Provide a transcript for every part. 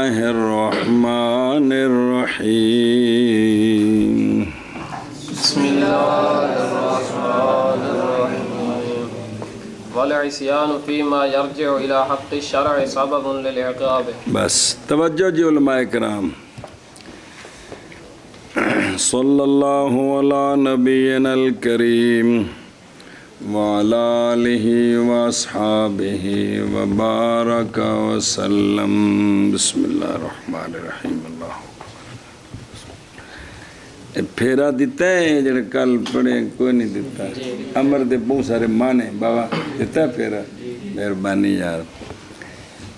اللہ الرحمن الرحیم بسم اللہ الرحمن الرحیم والعصیان فیما یرجع الی حق الشرع سبب للعقاب. بس توجہ جی علماء کرام. صلی اللہ علی نبینا الکریم وعلی آلہ واصحابہ وبارک وسلم. بسم اللہ الرحمن الرحیم. اللہ پھیرا دیتا ہے جڑے کل پڑھے کوئی نہیں دیتا. امر دے بہت سارے مانے بابا دیتا ہے پھیرا. مہربانی یار.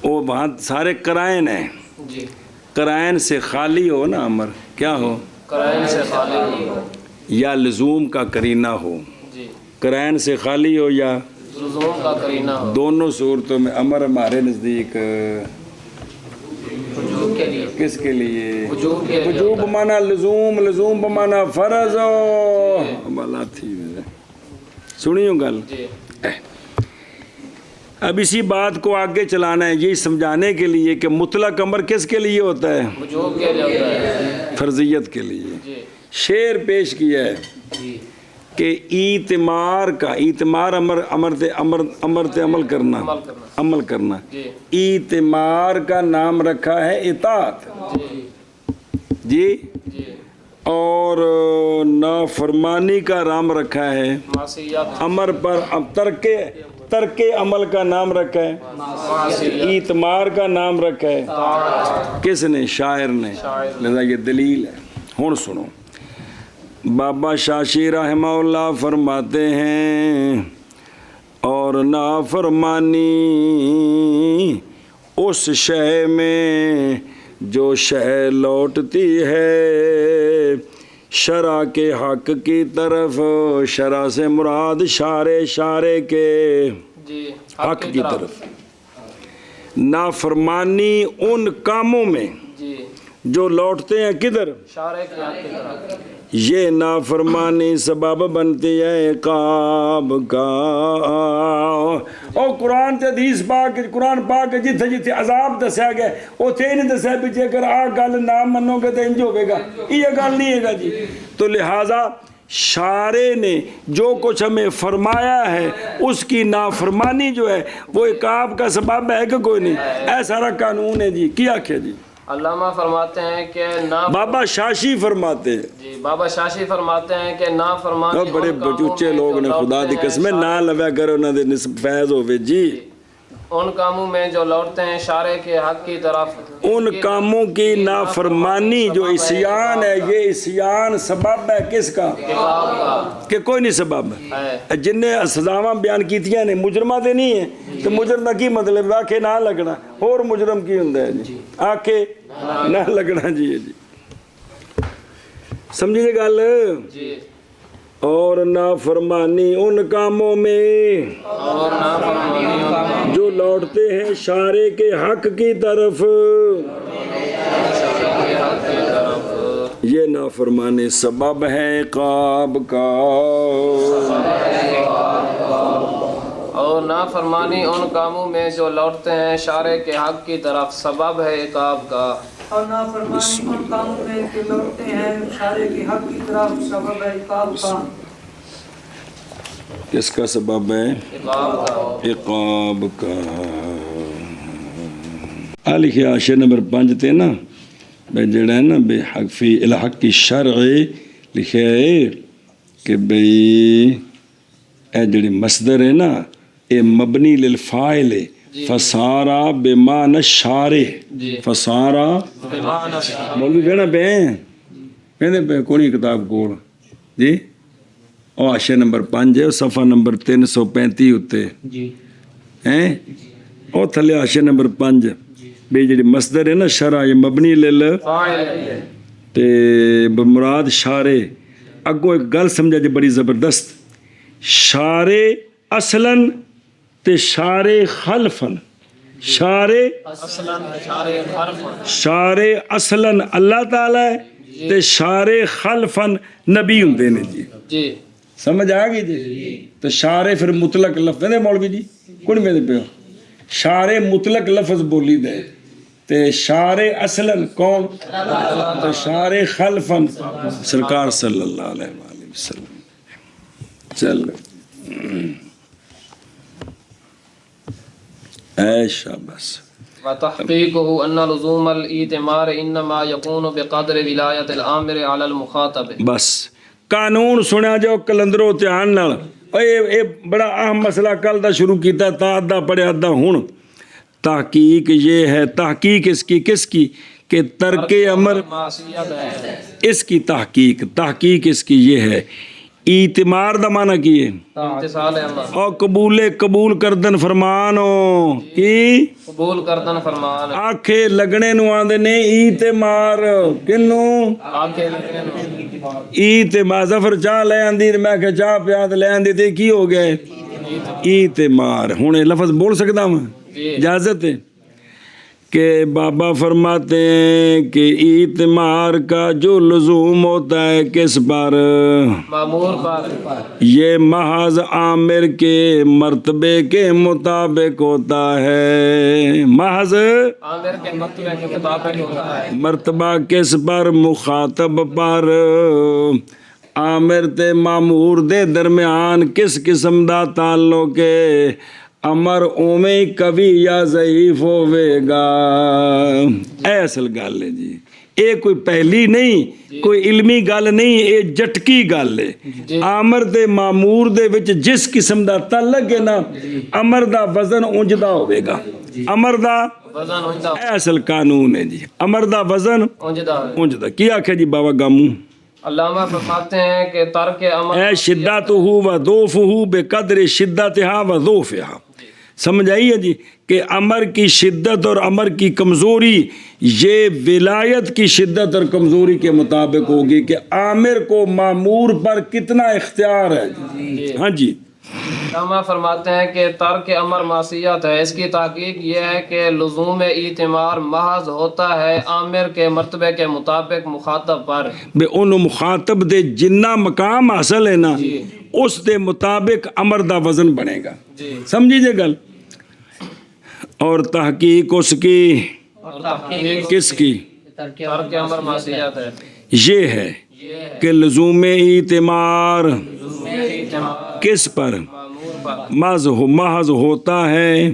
وہ وہاں سارے قرائن ہیں. قرائن سے خالی ہو نا امر کیا ہو؟ قرائن سے خالی ہو یا لزوم کا قرینہ ہو. قرائن سے خالی ہو یا لزوم کا قرینہ ہو. دونوں صورتوں میں امر ہمارے نزدیک وجوب کے لیے. کس کے لیے؟ وجوب کے لیے. وجوب بمانا لزوم، لزوم بمانا فرض ہو. بلا تھی سنی ہو گل. اب اسی بات کو آگے چلانا ہے یہی سمجھانے کے لیے کہ مطلق امر کس کے لیے ہوتا ہے؟ وجوب کے لیے ہوتا ہے. فرضیت کے لیے. شعر پیش کیا ہے کہ ایتمار کا ایتمار امر تے عمل کرنا عمل کرنا. ایتمار کا نام رکھا ہے اطاعت جی. اور نافرمانی کا نام رکھا ہے امر پر. ترک عمل کا نام رکھا ہے. ایتمار کا نام رکھا ہے کس نے؟ شاعر نے. لہذا یہ دلیل ہے. ہن سنو بابا شاشی رحمہ اللہ فرماتے ہیں اور نافرمانی اس شے میں جو شے لوٹتی ہے شرع کے حق کی طرف. شرع سے مراد شارع کے حق کی طرف. نافرمانی ان کاموں میں جو لوٹتے ہیں کدھر؟ شارع کے حق کی طرف. یہ نافرمانی سبب بنتی ہے عقاب کا. اور قرآن تے حدیث پاک قرآن پاک جتھے جتھے عذاب دسیا گیا اوتھے نہیں دسیا بھی جے کر آ گل نہ منو گے تو انج ہوے گا. یہ گل نہیں ہے گا جی. تو لہٰذا شارع نے جو کچھ ہمیں فرمایا ہے اس کی نافرمانی جو ہے وہ عقاب کا سبب ہے کہ کوئی نہیں؟ اے سارا قانون ہے جی. کیا کیا جی؟ علامہ فرماتے ہیں کہ بابا شاشی فرماتے ہیں بابا شاشی فرماتے ہیں کہ نافرمانی بڑے بچوچے لوگ نے خدا دی قسم نہ لویا کرو نہ دے نسب فیض ہوئے جی. ان کاموں میں جو لوٹتے ہیں شارع کے حق کی طرف. ان کاموں کی نافرمانی جو عصیان ہے یہ عصیان سبب ہے کس کا؟ کہ کوئی نہیں سبب ہے. جن نے سزاواں بیان کیتیاں نے مجرمہ دے نہیں ہیں تو مجرم کا کی مطلب آنکھیں نہ لگنا اور مجرم کی ہوں ہے جی آنکھیں نہ لگنا جی. سمجھیے گل. اور نافرمانی ان کاموں میں جو لوٹتے ہیں شارع کے حق کی طرف. یہ نافرمانی سبب ہے عقاب کا. اور نافرمانی ان کاموں میں جو لوٹتے ہیں شارع کے حق کی طرف سبب ہے عقاب کا. اور نافرمانی ان کاموں میں جو لوٹتے ہیں شارع کے حق کی طرف سبب ہے عقاب کا. کس کا سبب ہے؟ عقاب کا. لکھے آشے نمبر 5 تے نا بھئی جڑا ہے نا بے حق فی الحق کی شرع لکھے ہے کہ بھئی اے جڑی مصدر ہے نا اے مبنی للفاعل فسارا بمعنی شارع. فسارا مولوی کہنا پہ کہنے پہ کونی کتاب کول جی. اور آشے نمبر 5 ہے صفحہ نمبر 335 ہوتے ہیں اور تھلے آشے نمبر 5 بے جڑی مصدر ہے نا شرع یہ مبنی تے بمراد شارع. اگو ایک گل سمجھا جی بڑی زبردست. شارع اصلاً تے شارع خلفاً. شارع اصلاً اللہ تعالیٰ ہے تے شارع خلفاً نبی ہوندے نے جی. سمجھ آ گئی جی. تو شارع پھر مطلق لفظ ہے مولوی جی کون میں پہ شارع مطلق لفظ بولی دے تے شار اصلاً کون؟ تے شار خلفاً سرکار صلی اللہ علیہ وآلہ وسلم. چل اے شاباش. وتحقيقه أن لزوم الائتمار إنما يكون بقدر ولاية الآمر على المخاطب. بس قانون سنیا جو کلندرو دھیان نال. اے بڑا اہم مسئلہ کل دا شروع کیتا تا ادھا پڑھیا ادھا ہن. تحقیق یہ ہے، تحقیق کس کی کہ ترک امر معصیت ہے. اس کی تحقیق اس کی یہ ہے. اعتمار دا معنی کی ہے امتصال امر اور قبول کردن فرمانو کی قبول کردن فرمان. آکھے لگنے نو آندے نے اعتمار کنو آنکھیں لگنے نو. اعتمار. ظفر چاہ لے آندی میں کہ چاہ پیاد لے آندی تے کی ہو گئے اعتمار. ہن یہ لفظ بول سکتا ہوں اجازت ہے کہ بابا فرماتے ہیں کہ اعتمار کا جو لزوم ہوتا ہے کس پر؟ مامور پر. یہ محض عامر کے مرتبے کے مطابق ہوتا ہے. محض عامر کے مرتبے کے مطابق ہوتا ہے. مرتبہ کس پر؟ مخاطب پر. عامر تے مامور دے درمیان کس قسم دا تعلق ہے؟ امر اویں کبھی یا ضعیف ہوئے گا. اے اصل گل ہے جی. اے کوئی پہلی نہیں، کوئی علمی گل نہیں، اے جٹکی گل ہے. آمر تے مامور دے وچ جس قسم دا تعلق ہے نا امر دا وزن اونج دا ہوئے گا. امر دا وزن ہوتا اے اصل قانون ہے جی. امر دا وزن اونجدا ہے. اونج دا. کی آکھے جی بابا گامو؟ علامہ فرماتے ہیں کہ ترک امر اے شدتہ و ضعفہ بقدر شدتہا و ضعفہا. سمجھ آئی ہے جی کہ امر کی شدت اور امر کی کمزوری یہ ولایت کی شدت اور کمزوری کے مطابق ہوگی کہ عامر کو مامور پر کتنا اختیار ہے جی. ہاں جی. علامہ فرماتے ہیں کہ ترک امر معصیت ہے. اس کی تحقیق یہ ہے کہ لزوم اعتمار محض ہوتا ہے عامر کے مرتبے کے مطابق مخاطب پر. بے انہوں مخاطب دے جنہ مقام حاصل ہے نا اس دے مطابق امر دا وزن بنے گا. سمجھیے گل. اور تحقیق اس کی کس کی؟ ترک امر معصیت ہے. یہ ہے کہ لزوم اعتمار کس پر؟ محض ہوتا ہے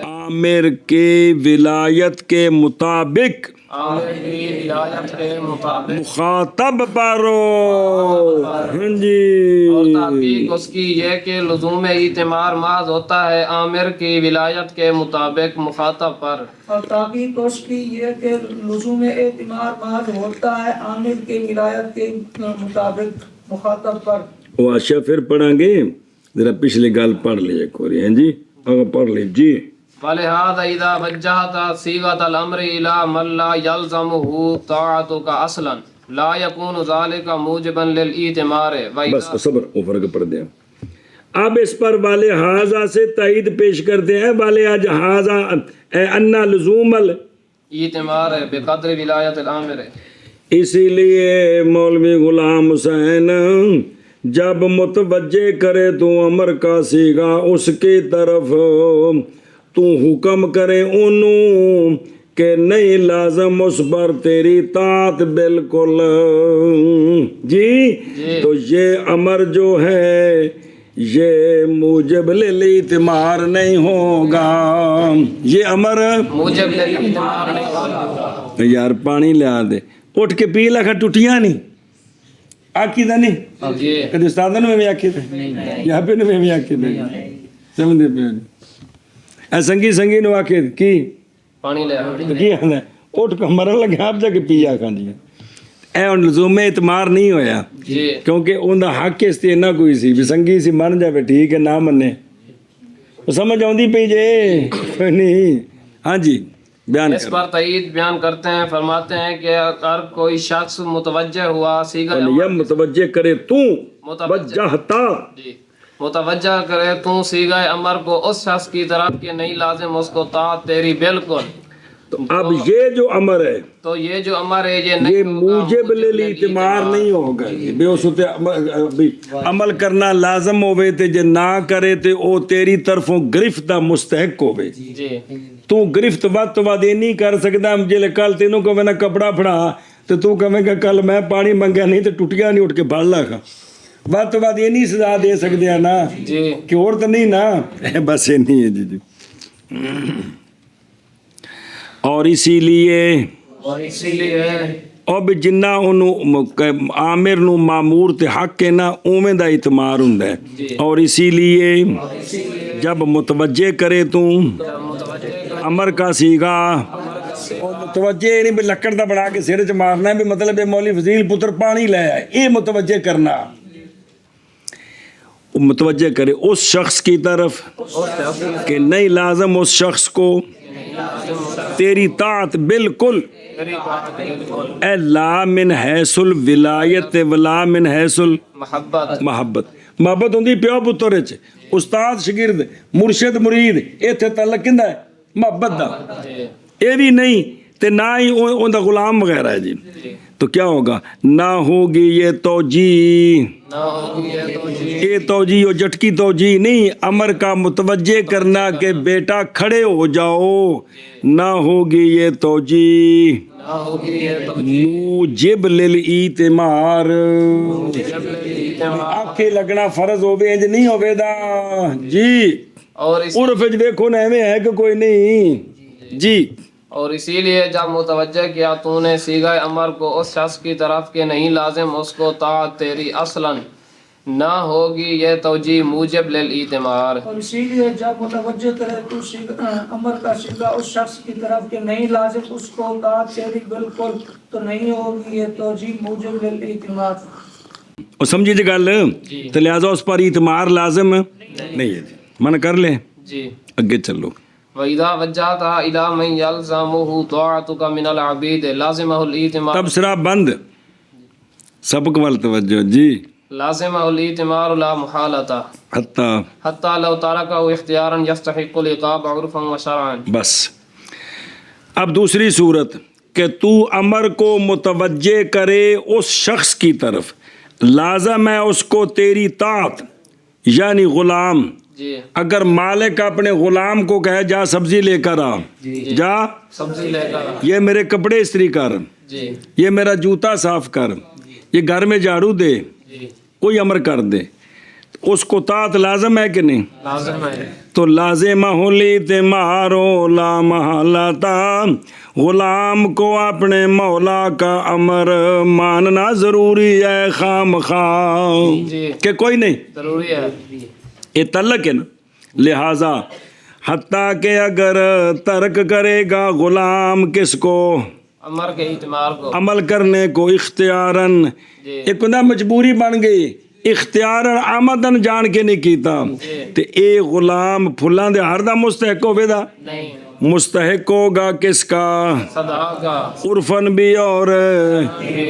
عامر کے ولایت کے مطابق عامر کی ولایت کے مطابق مخاطب پر. ہاں جی. اور تحقیق اس کی یہ کہ لزوم اعتمار محض ہوتا ہے عامر کی ولایت کے مطابق مخاطب پر. اور تحقیق اس کی یہ کہ لزوم اعتمار محض ہوتا ہے عامر کے ولایت کے مطابق مخاطب پر. وہ اچھا پھر پڑھیں گے ذرا پچھلی گل پڑھ لیجیے کوری. ہیں جی اگر پڑھ لیجیے. وَلِهَذَا إِذَا وَجَّهْتَ صِيغَةَ الْأَمْرِ إِلَى مَنْ لَا يَلْزَمُهُ طَاعَتُكَ أَصْلًا لَا يَكُونُ ذَلِكَ مُوجِبًا لِلْإِعْتِمَارِ. بس صبر وہ فرق پڑھ دیں. اب اس پر والے حاضہ سے تائید پیش کرتے ہیں. والے آج حاضہ انا لزوم اعتمار بقدر ولایت العامر. اسی لیے مولوی غلام حسین جب متوجہ کرے تو امر کا سیگا اس کی طرف تو حکم کرے انہوں کہ نہیں لازم اس پر تیری طاعت بالکل جی. تو یہ امر جو ہے یہ موجب للاعتمار نہیں ہوگا. یہ امر موجب للاعتمار نہیں ہوگا. یار پانی لیا دے اٹھ کے پی لکھا ٹوٹیاں نہیں آکی دا نہیں جی کدی استادن میں بھی آکی دا یہاں پہ میں بھی آکی دا سمجھ دے پہ اے سنگی نو آکی کی پانی لے تو کی آنا اٹھ کے مرن لگے آپ جا کے پی آکھاں جی. اے ان لزوم اعتمار نہیں ہویا جی کیونکہ ان دا حق اس تے نہ کوئی سی بھی سنگی سی من جاوے ٹھیک ہے نہ منے سمجھ آؤں دی پی جے نہیں. ہاں جی بیان اس پر تائید بیان کرتے ہیں. فرماتے ہیں کہ اگر کوئی شخص متوجہ ہوا صیغہ یا متوجہ کرے تو وجہتا جی متوجہ کرے تو صیغہ امر کو اس شخص کی طرف کہ نہیں لازم اس کو طاعت تیری بالکل تو اب یہ جو امر ہے تو یہ جو امر ہے یہ یہ نہیں ہوگا موجب للاتمار نہیں ہوگا، بے اس تے عمل کرنا لازم ہوئے تے جے نہ کرے تے او تیری طرفوں گرفت دا مستحق ہوئے. جی تو گرفت ود تو ود یہ نہیں کر سکتا جلے کل تینوں کہے نا کپڑا پھڑا تو تو کہے گا کل میں پانی منگیا نہیں تو ٹوٹیا نہیں اٹھ کے پڑھ لاگا. ود تو ود یہ نہیں سزا دے سکتے ہیں نا جی کہ اور تو نہیں نا، بس یہ نہیں ہے جی. اور اسی لیے اور اسی لیے اب جنہ انہوں عامر نو معمور تے حق ہے نا اوویں دا اعتمار ہوندا ہے. اور اسی لیے جب متوجہ کرے تو امر کا سیگا اور متوجہ نہیں بھی لکڑ دا بنا کے سر چ مارنا ہے، بھی مطلب ہے مولوی فضیل پتر پانی لے آئے، یہ متوجہ کرنا. متوجہ کرے اس شخص کی طرف کہ نہیں لازم اس شخص کو تیری طاعت بالکل اے لا من حیث الولایت ولا من حیث محبت ہوندی پیو پتر وچ استاد شاگرد مرشد مرید ایتھے تعلق کیندا ہے محبت دا، اے بھی نہیں تے نہ ہی اوندا غلام وغیرہ ہے جی. تو کیا ہوگا؟ نہ ہوگی یہ توجیہ، یہ توجیہ اور جٹکی توجیہ نہیں، امر کا متوجہ کرنا کہ بیٹا کھڑے ہو جاؤ، نہ ہوگی یہ توجیہ موجب للاتمار، آنکھیں لگنا فرض ہوئے انج نہیں ہوئے دا جی. اور عرف دیکھو نا ایویں ہے کہ کوئی نہیں جی. اور اسی لیے جب متوجہ کیا تو نے صیغہ امر کو اس شخص کی طرف کہ نہیں لازم اس کو طاعت تیری اصلاً نہ ہوگی یہ توجیہ موجب للاتمار. اور اسی لیے جب متوجہ کرے تو امر کا صیغہ اس شخص کی طرف کہ نہیں لازم اس کو طاعت تیری بالکل تو نہیں ہوگی یہ توجیہ موجب للاتمار. اور سمجھی جی گل تو لہٰذا اس پر اعتمار لازم نہیں ہے جی. من کر لیں جی اگے چلو. وَإِذَا وَجَّهْتَهَا إِلَى مَنْ يَلْزَمُهُ طَاعَتُكَ مِنَ الْعَبِيدِ لَازِمَهُ الْإِعْتِمَارُ. تب سرا بند سبق وال توجہ جی. لَازِمَهُ الْإِعْتِمَارُ لَا مُحَالَةَ حَتَّى لَوْ تَرَكَهُ اخْتِيَارًا يَسْتَحِقُّ الْعِقَابَ عُرْفًا وَشَرْعًا. بس اب دوسری صورت کہ تو امر کو متوجہ کرے اس شخص کی طرف لازم ہے اس کو تیری طاعت، یعنی غلام. جی اگر مالک اپنے غلام کو کہے جا سبزی لے کر آ، جا سبزی لے کر یہ میرے کپڑے استری کر، جی یہ میرا جوتا صاف کر، یہ گھر میں جھاڑو دے، جی کوئی امر کر دے، اس کو طاعت لازم ہے کہ نہیں؟ لازم ہے. تو لازمہ الاتمار لا محالتا، غلام کو اپنے مولا کا امر ماننا ضروری ہے خام خواہ جی کہ کوئی نہیں، ضروری ہے. یہ تعلق ہے نا. لہٰذا حتیٰ کہ اگر ترک کرے گا غلام کس کو؟ امر کے اعتمار کو، عمل کرنے کو اختیاراً، جی ایک نہ مجبوری بن گئی، اختیاراً آمدن جان کے نہیں کیتا تے اے غلام پھلاں دے ہر دا مستحق ہوے دا نہیں مستحق ہوگا کس کا؟ صدا کا. عرفن بھی اور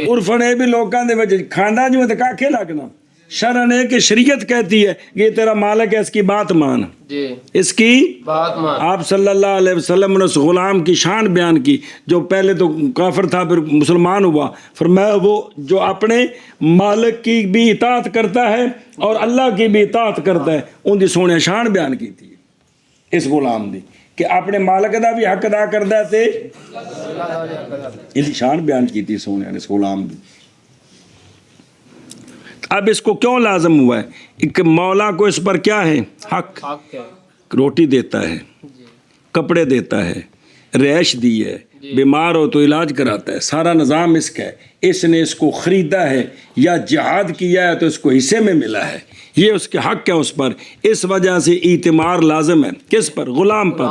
عرفن ہے بھی لوکاں دے وچ کھاندا جو تے کاکھے لگنا. شرع ہے کہ شریعت کہتی ہے یہ تیرا مالک ہے اس کی بات مان، جی اس کی بات مان. آپ صلی اللہ علیہ وسلم نے اس غلام کی شان بیان کی جو پہلے تو کافر تھا پھر مسلمان ہوا. فرمایا وہ جو اپنے مالک کی بھی اطاعت کرتا ہے اور اللہ کی بھی اطاعت کرتا ہے، ان دی سونے شان بیان کی تھی اس غلام دی کہ اپنے مالک دا بھی حق ادا کرتا ہے تے یہ دی شان بیان کی تھی سونے اس غلام دی. اب اس کو کیوں لازم ہوا ہے کہ مولا کو اس پر کیا ہے؟ حق. حق ہے. روٹی دیتا ہے، کپڑے دیتا ہے، رہائش دی ہے، بیمار ہو تو علاج کراتا ہے، سارا نظام اس کا ہے. اس نے اس کو خریدا ہے یا جہاد کیا ہے تو اس کو حصے میں ملا ہے، یہ اس کے حق ہے اس پر. اس وجہ سے اعتمار لازم ہے کس پر؟ غلام پر.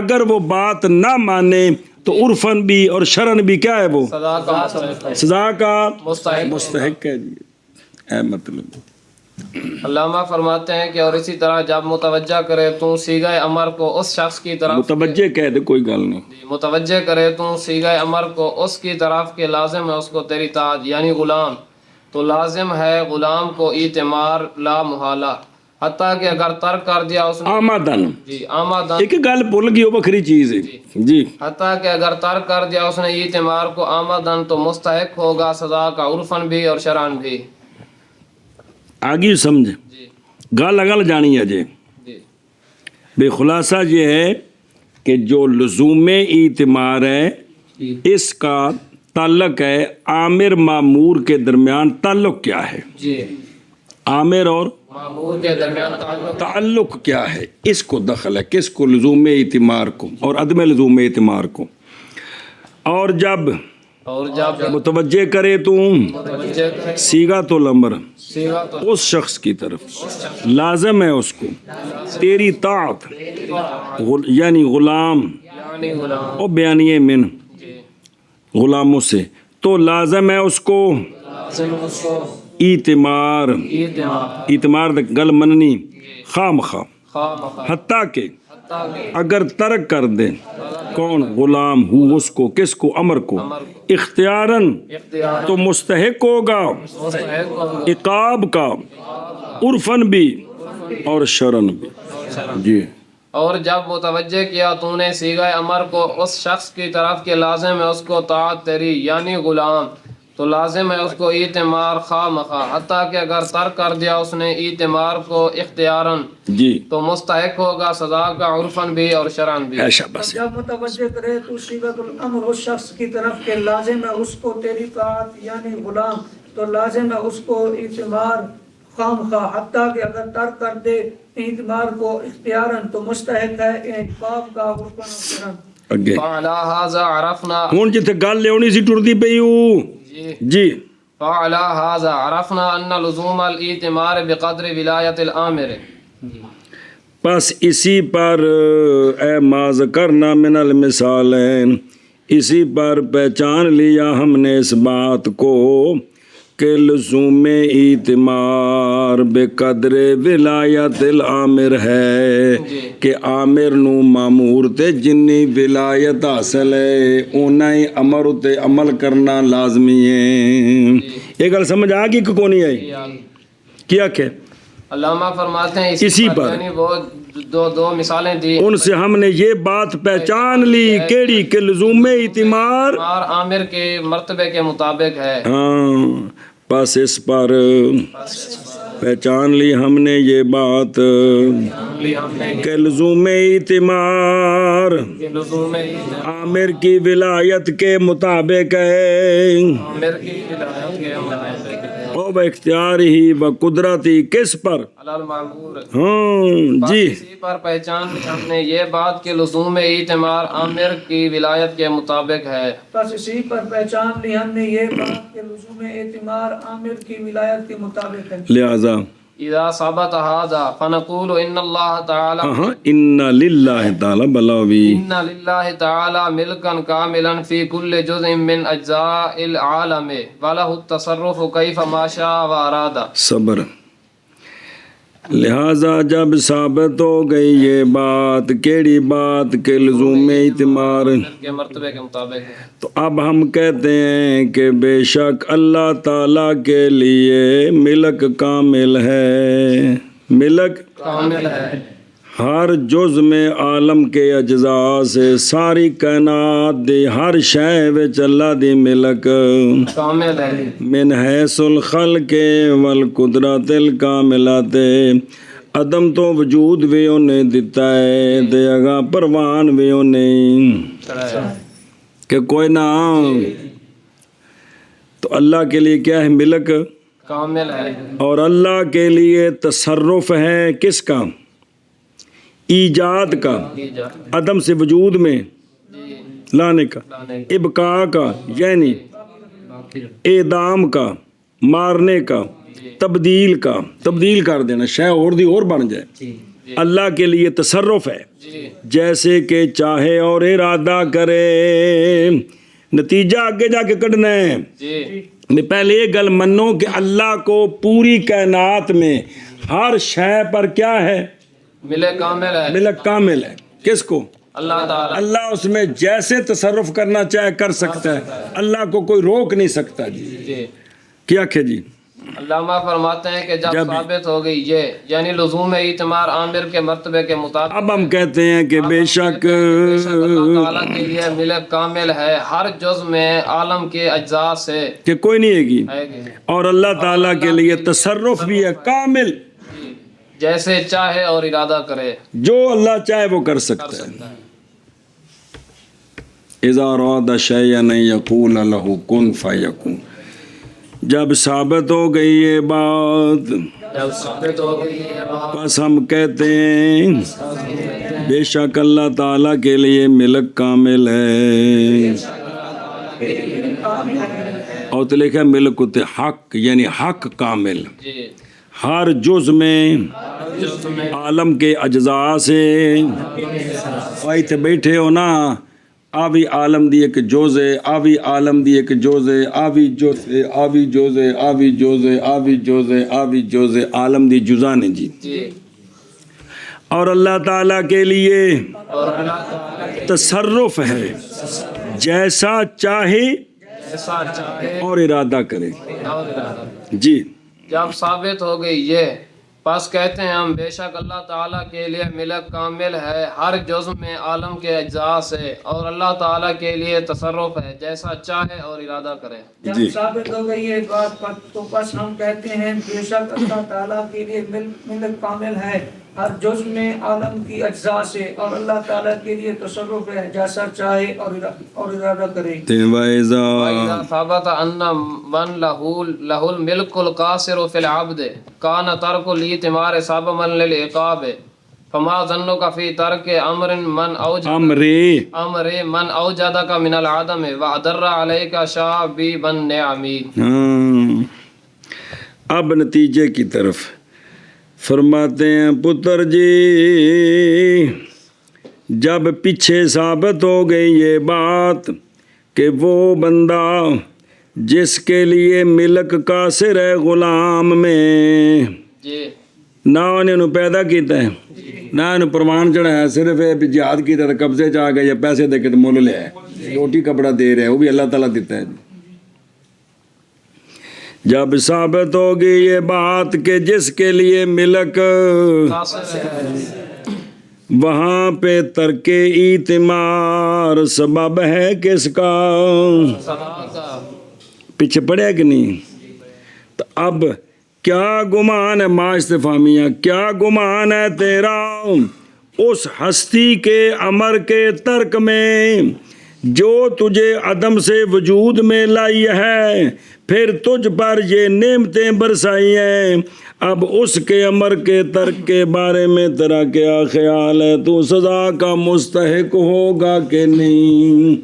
اگر وہ بات نہ مانے تو عرفن بھی اور شرن بھی کیا ہے؟ وہ صدا کا مستحق ہے. سزا کا مستحق. مستحق ہے جی. اے مطلب علامہ فرماتے ہیں کہ اور اسی طرح جب متوجہ کرے تو صیغہ امر کو اس شخص کی طرف متوجہ کہہ دے کوئی گل نہیں، متوجہ کرے تو صیغہ امر کو اس کی طرف کہ لازم ہے اس کو تیری طاعت، یعنی غلام تو لازم ہے غلام کو اعتمار لا محالہ، حتیٰ کہ اگر ترک کر دیا اس نے آمدن جی آمدن ایک گل بھول گئی وہ بکری چیز ہے جی حتیٰ کہ اگر ترک کر دیا اس نے ایتمار کو آمدن تو مستحق ہوگا سزا کا عرفن بھی اور شرعن بھی آگے سمجھ جی گل اگل جانی ہے جی جی بے خلاصہ یہ ہے کہ جو لزوم اعتمار ہے اس کا تعلق ہے عامر معمور کے درمیان تعلق کیا ہے جی عامر اور معمور کے درمیان تعلق کیا ہے اس کو دخل ہے کس کو لزوم اعتمار کو اور عدم لزوم اعتمار کو اور جب متوجہ کرے تو سیگا تو الامر اس شخص کی طرف لازم ہے اس کو تیری طاعت یعنی غلام اور بیانیے من غلاموں سے تو لازم ہے اس کو اعتمار اعتمار گل مننی خام خواہ حتیٰ کہ اگر ترک کر دے کون غلام ہو اس کو کس کو امر کو اختیاراً تو مستحق ہوگا عقاب کا عرفن بھی اور شرعن بھی جی اور جب متوجہ کیا تو نے صیغہ امر کو اس شخص کی طرف کہ لازم ہے اس کو طاعت تیری یعنی غلام تو لازم ہے اس کو اعتمار خواہ مخواہ حتیٰ کہ اگر ترک کر دیا اس نے اعتمار کو اختیاراً جی تو مستحق ہوگا سزا کا عرفن بھی اور شرعن بھی ایشا بس جب متوجہ کرے تو صیغۃ الامر اس شخص کی طرف کہ لازم ہے اس کو تیری طاعت یعنی غلام تو لازم ہے اس کو اعتمار خام خواہ حتیٰ کہ اگر ترک کر دے اعتمار کو اختیاراً تو مستحق ہے عقاب کا عرفن اور شرعن اگے فعلا ھذا عرفنا ہن جتھے گل لیونی سی ٹردی پئی جی فعلا ھذا عرفنا ان لزوم الاعتمار بقدر ولایت الامر پس اسی پر اے ما ذکرنا من المثالین اسی پر پہچان لیا ہم نے اس بات کو کہ لزوم اعتمار بقدر ولایت العامر ہے کہ عامر نو مامور تے جنی ولایت حاصل ہے اونا ہی امر تے عمل کرنا لازمی ہے یہ گل سمجھ آ گئی کہ کونی آئی کیا کہ علامہ فرماتے ہیں اسی پر یعنی وہ دو مثالیں دی ان سے ہم نے یہ بات پہچان لی کیڑی کہ لزوم اعتمار عامر کے مرتبے کے مطابق ہے ہاں پس اس پر پہچان لی ہم نے یہ بات کہ لزوم اعتمار عامر کی ولایت کے مطابق ہے او اختیار ہی و قدرتی کس پر ہاں جی اسی پر پہچان لی ہم نے یہ بات کہ لزوم اعتمار عامر کی ولایت کے مطابق ہے پس اسی پر پہچان لی ہم نے یہ بات کہ لزوم اعتمار عامر کی ولایت کے مطابق ہے لہذا اذا ثبت هذا فنقول ان اللہ تعالی ہاں ان للہ تعالی بلاوی ان للہ تعالی ملکا کاملا فی کل جزء من اجزاء العالم وله التصرف کیف ما شاء واراد صبر لہذا جب ثابت ہو گئی یہ بات کیڑی بات کہ لزوم اعتمار کے مرتبے کے مطابق ہے تو اب ہم کہتے ہیں کہ بے شک اللہ تعالیٰ کے لیے ملک کامل ہے ملک کامل ہے ہر جز میں عالم کے اجزاء سے ساری کائنات دی ہر شے وچ اللہ دی ملک کامل ہے من حیث الخلق والقدرت الکاملات عدم تو وجود بھی انہیں دیتا ہے دے اگا پروان بھی انہیں کہ کوئی نہ تو اللہ کے لیے کیا ہے ملک کامل ہے اور اللہ کے لیے تصرف ہے کس کا ایجاد کا عدم سے وجود میں لانے کا ابقاء کا یعنی اعدام کا مارنے کا تبدیل کر دینا شے اور دی اور بن جائے اللہ کے لیے تصرف ہے جیسے کہ چاہے اور ارادہ کرے نتیجہ آگے جا کے کڈنا ہے میں پہلے یہ گل منو کہ اللہ کو پوری کائنات میں ہر شے پر کیا ہے ملک کامل ہے ملک کامل ہے کس کو اللہ تعالی اللہ اس میں جیسے تصرف کرنا چاہے کر سکتا ہے اللہ کو کوئی روک نہیں سکتا جی کیا کہ جی علامہ فرماتے ہیں کہ جب ثابت ہو گئی یہ یعنی لزوم اعتماد عامر کے مرتبے کے مطابق، اب ہم کہتے ہیں کہ بے شک اللہ تعالیٰ کے لیے ملک کامل ہے ہر جز میں عالم کے اجزاء سے، کہ کوئی نہیں ہے گی، ہے گی، اور اور اللہ تعالیٰ کے لیے تصرف بھی ہے کامل، جیسے چاہے اور ارادہ کرے، جو اللہ چاہے وہ کر سکتا ہے۔ اذا اراد شیئا ان یقول له کن فیکون، جب ثابت ہو گئی یہ بات جب ثابت ہو گئی یہ بات، بس ہم کہتے ہیں بے شک اللہ تعالیٰ کے لیے ملک کامل ہے، اور تو لکھا ملک حق یعنی حق کامل، جی ہر جز میں عالم کے اجزاء سے، وہی بیٹھے ہو نا، آوی عالم دی ایک جوز ہے، آوی عالم دی ایک جوز ہے، آوی جوز ہے، آوی جوز ہے، آوی جوز ہے، آوی جوز ہے، آوی جوز ہے، عالم دی جزان ہے جی، جی، اور اللہ تعالیٰ کے لیے اور اللہ تعالیٰ کے تصرف ہے، جیسا چاہے ایسا چاہے اور ارادہ کرے اور ارادہ، جی۔ جب ثابت ہو گئی یہ، پس کہتے ہیں ہم بے شک اللہ تعالیٰ کے لیے ملک کامل ہے ہر جزء میں عالم کے اجزاء سے، اور اللہ تعالیٰ کے لیے تصرف ہے جیسا چاہے اور ارادہ کرے۔ جب ثابت ہو گئی یہ بات تو بس ہم کہتے ہیں بے شک اللہ تعالیٰ کے لیے ملک کامل ہے ہر جز میں عالم کی اجزاء سے، اور اللہ تعالیٰ کے لیے تصرف ہے جیسا چاہے اور ارادہ کرے۔ وَإِذَا ثَبَتَ أَنَّ مَنْ لَهُ الْمِلْكُ الْقَاصِرُ فِي الْعَبْدِ كَانَ تَرْكُ الْإِعْتِمَارِ سَبَبًا لِلْعِقَابِ فَمَا ظَنُّكَ فِي تَرْكِ أَمْرٍ مَنْ أَوْجَدَكَ مِنَ الْعَدَمِ وَأَدَرَّ عَلَيْكَ شَابِيبَ النِّعَمِ۔ اب نتیجے کی طرف فرماتے ہیں پتر جی، جب پیچھے ثابت ہو گئی یہ بات کہ وہ بندہ جس کے لیے ملک قاصر ہے غلام میں، جی نہ انہیں پیدا کیتا ہے نہ انہیں پروان چڑھایا، صرف جہاد کیتا ہے قبضے چاہ گئے یا پیسے دے کے مول لے ہے، روٹی کپڑا دے رہے وہ بھی اللہ تعالیٰ دیتا ہے۔ جب ثابت ہوگی یہ بات کہ جس کے لیے ملک، وہاں پہ ترک اعتمار سبب ہے کس کا، پیچھے پڑھیا کہ نہیں؟ تو اب کیا گمان ہے، ما استفہامیہ، کیا گمان ہے تیرا اس ہستی کے امر کے ترک میں جو تجھے عدم سے وجود میں لائی ہے، پھر تجھ پر یہ نعمتیں برسائی ہیں، اب اس کے امر کے ترک کے بارے میں تیرا کیا خیال ہے؟ تو سزا کا مستحق ہوگا کہ نہیں؟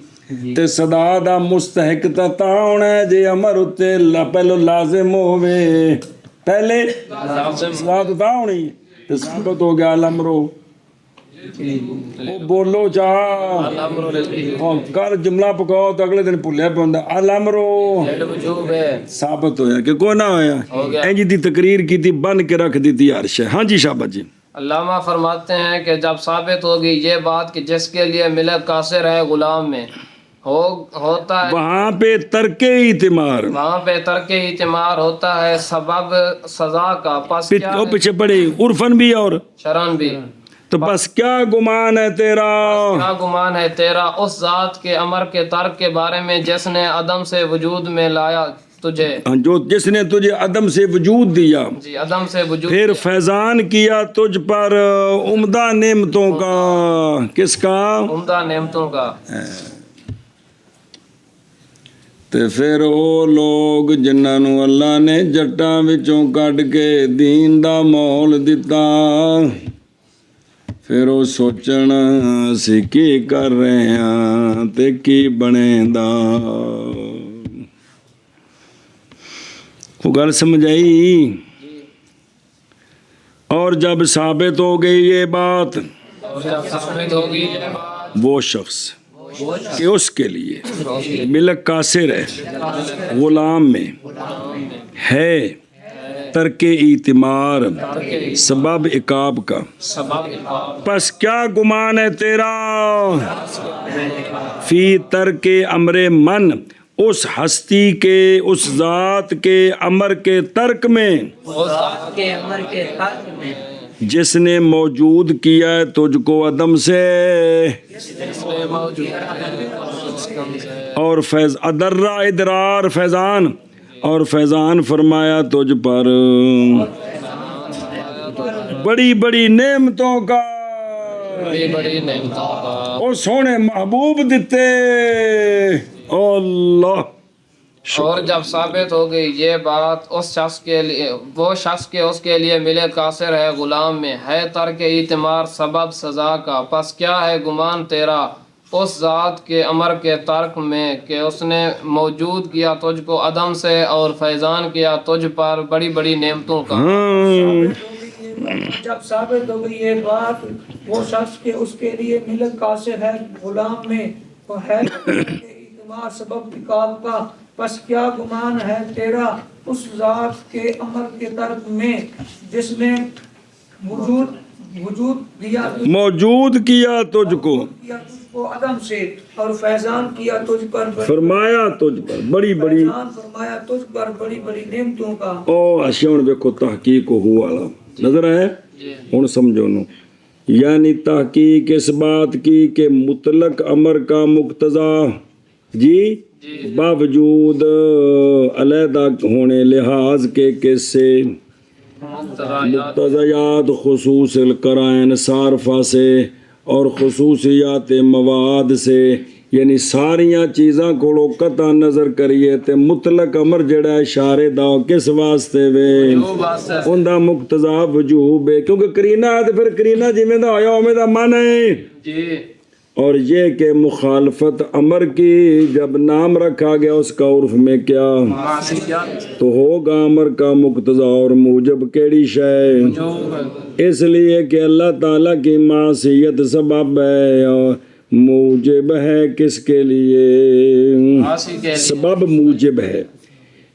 تے سزا دا مستحق تا ہونا ہے جے امر اتے پہلو لازم ہوئے، پہلے سزا تا ہونی تے ثابت ہو گیا الامرو، بولو چاہ کل جملہ پکاؤ تو اگلے دن بھولیا پہ ہوندا الامرو ثابت ہویا کہ کوئی نہ ہویا، اینجی دی تقریر کی تھی بن کے رکھ دیتی عرش ہے۔ ہاں جی شابت جی۔ علامہ فرماتے ہیں کہ جب ثابت ہوگی یہ بات کہ جس کے لیے ملک قاصر ہے غلام میں ہوتا ہے، وہاں پہ ترک اعتمار، وہاں پہ ترک اعتمار ہوتا ہے سبب سزا کا، پس کیا ہے؟ پیچھے پڑے عرفن بھی اور شرن بھی، تو بس کیا گمان ہے تیرا، کیا گمان ہے تیرا اس ذات کے امر کے ترک کے بارے میں جس نے عدم سے وجود میں لایا تجھے، جو جس نے تجھے عدم سے وجود دیا، جی عدم سے وجود پھر فیضان کیا تجھ پر عمدہ نعمتوں کا، کس کا؟ عمدہ نعمتوں کا، تے پھر وہ لوگ جنہاں نو اللہ نے جٹاں وچوں کڈ کے دین دا ماحول دتا، پھر وہ سوچن اسی کی کر رہے ہیں تے کی بنے دا، وہ گل سمجھ آئی؟ اور جب ثابت ہو گئی یہ بات، اور جب ثابت ہوگی یہ بات وہ شخص کہ اس کے لیے ملک قاصر ہے غلام میں ہے ترک اعتمار سبب عقاب کا، پس کیا گمان ہے تیرا فی ترک امر من اس ہستی کے اس ذات کے امر کے ترک میں کے امر کے ترک میں جس نے موجود کیا ہے تجھ کو عدم سے اور فیض ادرا ادرار فیضان اور فیضان فرمایا تجھ پر بڑی بڑی نعمتوں کا بڑی بڑی نعمتوں کا او سونے محبوب دیتے اللہ اور جب ثابت ہو گئی یہ بات اس شخص کے لیے وہ شخص کے اس کے لیے ملے قاصر ہے غلام میں ہے ترک اعتمار سبب سزا کا پس کیا ہے گمان تیرا اس ذات کے امر کے ترک میں کہ اس نے موجود کیا تجھ کو عدم سے اور فیضان کیا تجھ پر بڑی بڑی نعمتوں کا جب ثابت ہو گئی یہ بات وہ شخص کے اس کے لیے ملک قاصر ہے غلام میں وہ ہے اعتماد سبب نکال کا پس کیا گمان ہے تیرا اس ذات کے امر کے ترک میں جس نے وجود دیا موجود کیا تجھ کو عدم سے اور فیضان کیا تجھ پر فرمایا تجھ پر بڑی بڑی فیضان فرمایا تجھ پر بڑی بڑی نعمتوں کا او اشیون دیکھو تحقیق ہو والا نظر ہے ہن سمجھو نو یعنی تحقیق اس بات کی کہ مطلق امر کا مقتضا جی باوجود علیحدہ ہونے لحاظ کے کس سے مقتضیات خصوص القرائن صارفہ سے اور خصوصیات مواد سے یعنی ساریاں چیزاں کو قطع نظر کریے تے مطلق امر جڑا ہے اشارے دا کس واسطے وے اوندا مقتضا وجوب ہے کیونکہ کرینہ ہے تے پھر کرینہ جویں دا ہویا اوویں دا من ہے جی اور یہ کہ مخالفت امر کی جب نام رکھا گیا اس کا عرف میں کیا تو ہوگا امر کا مقتضا اور موجب کیڑی شے اس لیے کہ اللہ تعالیٰ کی معصیت سبب ہے اور موجب ہے کس کے لیے سبب موجب ہے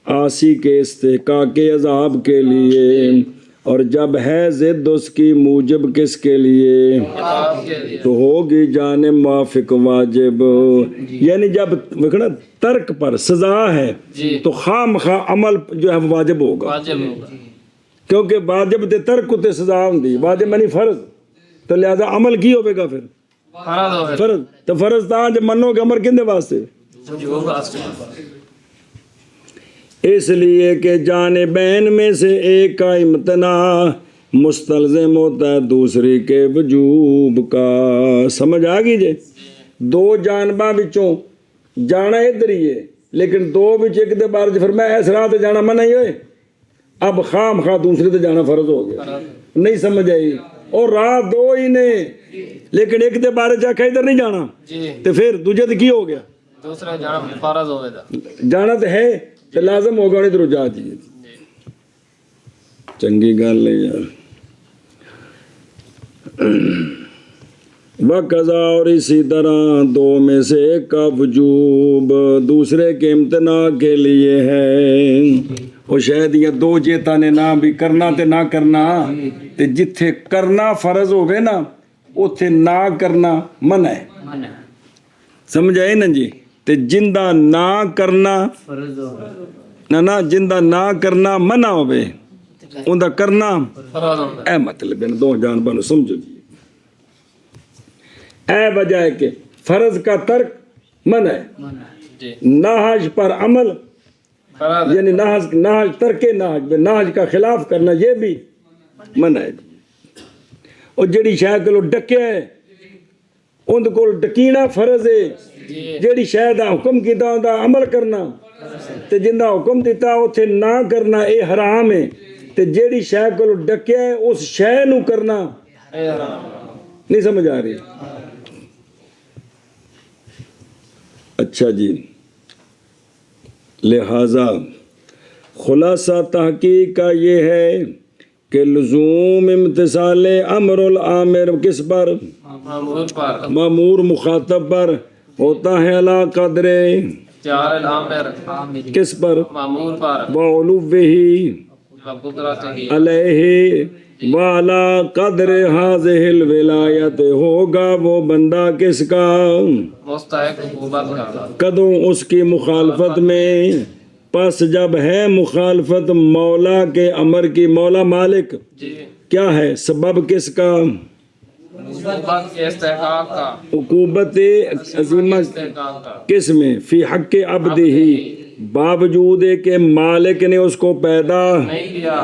عاصی کے استحقاق عذاب کے لیے اور جب ہے ضد اس کی موجب کس کے لیے تو ہوگی جانب موافق واجب یعنی جب وکھنا ترک پر سزا ہے تو خواہ مخواہ عمل جو ہے واجب ہوگا کیونکہ واجب تے ترک تے سزا ہوندی واجب منی فرض تو لہذا عمل کی ہوے گا پھر فرض تو فرض تا جب منو کہ امر کندے واسطے اس لیے کہ جانبین میں سے ایک کا امتناع مستلزم ہوتا ہے دوسری کے وجوب کا سمجھ آ گئی جے دو جانباں وچوں جانا ادھر ہی ہے لیکن دو وچ ایک دے بارے فرمایا اس راہ تے جانا منع ہی ہوئے اب خام خواہ دوسرے تے جانا فرض ہو گیا نہیں سمجھ آئی اور راہ دو ہی نے لیکن ایک دے بارے جا کے ادھر نہیں جانا تے پھر دوجے تے کی ہو گیا دوسرا جانا فرض ہوئے دا جانا تے ہے تے لازم ہوگا انہیں ادھر جا دیئے چنگی گل ہے یار وقضا اور اسی طرح دو میں سے ایک کا وجوب دوسرے کے امتناع کے لیے ہے وہ شاید یہ دو جیتا نے نہ بھی کرنا تے نہ کرنا تے جتھے کرنا فرض ہوئے نا اتھے نہ کرنا منع ہے سمجھ آئے نا جی تے جندہ نہ کرنا نہ جندہ نہ کرنا منع ہوئے اندہ کرنا اے مطلب ہے دو جانبوں نے سمجھو جی اے وجہ ہے کہ فرض کا ترک منع ہے ناحج پر عمل یعنی ناحج ترک ناحج کا خلاف کرنا یہ بھی منع ہے اور جڑی شاید کو ڈکے ہے ان کو ڈکینا فرض ہے جڑی شاید حکم کیتا ہوں عمل کرنا تے جندہ حکم دیتا اتھے نہ کرنا اے حرام ہے تے جڑی شاید کو ڈکے ہے اس شے نو کرنا نہیں سمجھ آ رہی اچھا جی لہذا خلاصہ تحقیق کا یہ ہے کہ لزوم امتثال امر العامر کس پر مامور مخاطب پر ہوتا ہے علی قدر کس پر وعلوہ ہی وقدرته علیہ والا قدر حاضر الولایت، ہوگا وہ بندہ کس کا مستحق عقوبت کا، کدوں اس کی مخالفت میں، پس جب ہے مخالفت مولا کے امر کی، مولا مالک جی کیا ہے سبب کس کا، عقوبت کے استحقاق کا، عقوبت عظیمہ استحقاق کا، کس میں، فی حق عبدہ، باوجود کہ مالک نے اس کو پیدا نہیں کیا،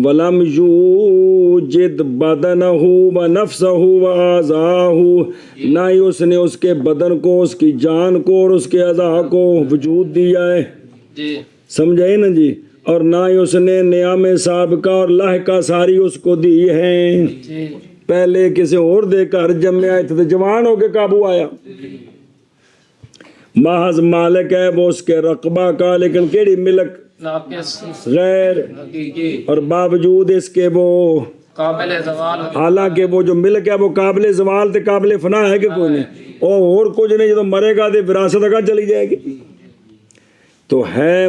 ولم یوجد بدنہ و نفسہ و اعضاہ، نہ ہی اس نے اس کے بدن کو، اس کی جان کو اور اس کے اعضاء کو وجود دیا ہے، جی سمجھائے نا جی، اور نہ ہی اس نے نعم سابقہ اور لاحقہ ساری اس کو دی ہیں، جی پہلے کسی اور دے کر جمع آئے تھے تو جوان ہو کے قابو آیا، محض مالک ہے وہ اس کے رقبہ کا، لیکن کیڑی ملک ناقص غیر، حقیقی اور باوجود اس کے وہ، قابل زوال، حالانکہ وہ جو ملک ہے وہ قابل زوال تے قابل فنا ہے کہ کوئی نہیں، اور کچھ نہیں، جب مرے گا تو وراثت کا چلی جائے گی، تو ہے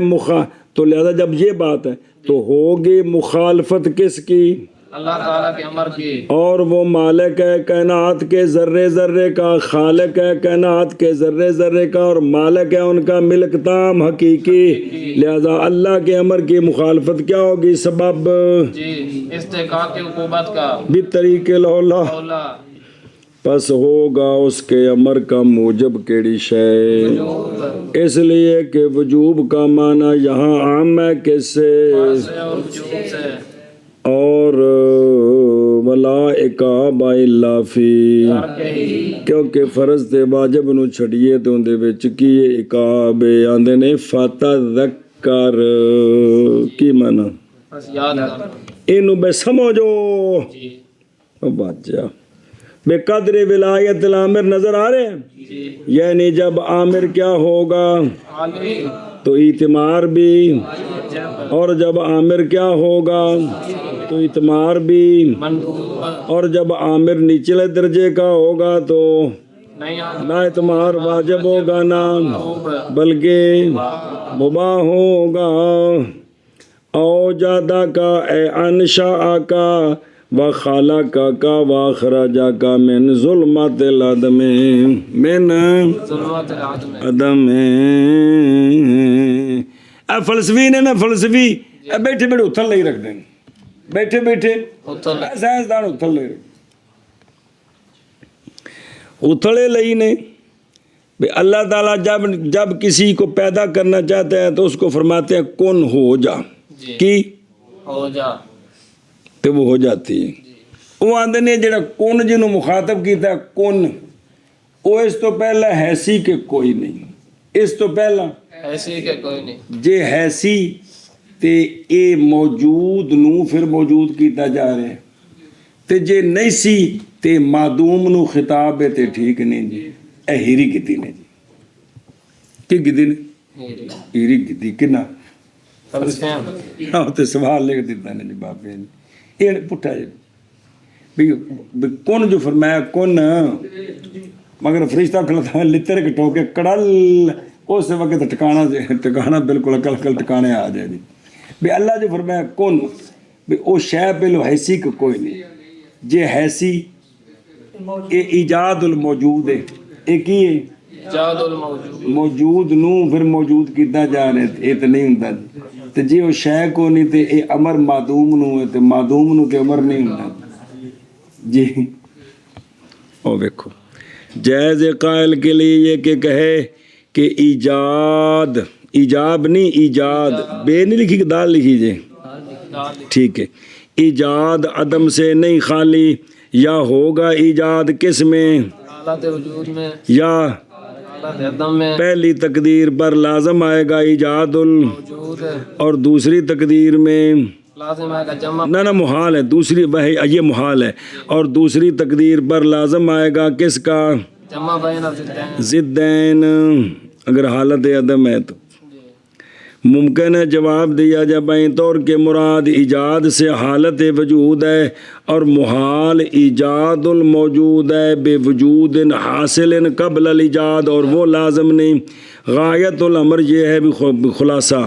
تو لہذا جب یہ بات ہے تو ہوگی مخالفت کس کی، اللہ تعالیٰ کے امر کی، اور وہ مالک ہے کائنات کے ذرے ذرے کا، خالق ہے کائنات کے ذرے ذرے کا، اور مالک ہے ان کا ملک تام حقیقی، لہذا اللہ کے امر کی مخالفت کیا ہوگی، سبب جی استحقاق کی عقوبت کا، بطریق الاولا، اولا پس ہوگا اس کے امر کا موجب کیڑی شے، اس لیے کہ وجوب کا معنی یہاں عام ہے کس سے، سے اور وجوب سے، اور ولا اکاب الا فی، کیونکہ فرض تے واجب نو چھڑیے تے اندے وچ کی اکاب آندے نے فتذکر، کی معنی بس یاد ہے، اینو بے سمجھو، جی بات جا بے قدر ولایت العامر نظر آ رہے ہیں، جی یعنی جب عامر کیا ہوگا عالی تو اتمار بھی، جب اور جب عامر کیا ہوگا تو اتمار بھی، مندوب اور جب عامر نچلے درجے کا ہوگا تو نہیں آتا، نہ اتمار واجب ہوگا نہ خوب بلکہ مباح ہوگا، او جادہ کا اے انشاء کا، و خالق کا و اخرجا کا من ظلمات العدم، من ظلمات العدم، عدم، اے فلسفی نے نا، فلسفی اے بیٹھے بیٹھے اتھل نہیں رکھ دیں، بیٹھے بیٹھے اتل سائنسدان اتھل نہیں رکھ، اتھلے لئی نے بھی اللہ تعالیٰ جب کسی کو پیدا کرنا چاہتے ہیں تو اس کو فرماتے ہیں کن ہو جا، جی کی ہو جا، تو وہ ہو جاتی ہے، وہ آندے نے جڑا کن جنہوں مخاطب کیتا ہے کن، وہ اس تو پہلا حیثی کہ کوئی نہیں، اس تو پہلا ایسی کہ کوئی نہیں، جے حیثی تے اے موجود نو پھر موجود کیتا جا رہے ہیں، تے جے نہیں سی تے معدوم نو خطاب ہے تے ٹھیک نہیں جی، اے ہیری کیتی نے جی، کی کیتی نے ہیری کیتی کنا، ہاں تے سوال لکھ دیتا نے جی باپے نے، یہ پٹھا جی بھی کون جو فرمایا کون، مگر فرشتہ کھلتا ہے لتر کے ٹوکے کڑل، اس وقت ٹکانا بالکل عقل ٹکانے آ جائے جی، بھی اللہ جو فرمایا کون، بھی او شے پہلو حیثی کو کوئی نہیں، جے حیثی اے ایجاد الموجود ہے، اے کی ہے ایجاد الموجود، موجود نو پھر موجود کیتا جا رہے اے تے نہیں ہوندا تے جے او شے کو نہیں تے اے امر معدوم نو ہے تے معدوم نو تے امر نہیں ہوندا جی، او دیکھو جائز قائل کے لیے یہ کہ کہے کہ ایجاد، ایجاب نہیں ایجاد، بے نہیں لکھی کہ دال لکھی جائے، ٹھیک ہے، ایجاد عدم سے نہیں خالی، یا ہوگا ایجاد کس میں، حالت وجود میں، یا حالت عدم میں، پہلی تقدیر پر لازم آئے گا ایجاد موجود ہے، اور دوسری تقدیر میں لازم ہے کہ جمع، نہ محال ہے، دوسری وہی یہ محال ہے، اور دوسری تقدیر پر لازم آئے گا کس کا، جمع بین الضدین، ضدین، اگر حالت عدم ہے تو ممکن ہے جواب دیا جائے بائیں طور کے مراد ایجاد سے حالت وجود ہے، اور محال ایجاد الموجود ہے بے وجود حاصل قبل الایجاد، اور وہ لازم نہیں، غایت الامر یہ ہے بھی خلاصہ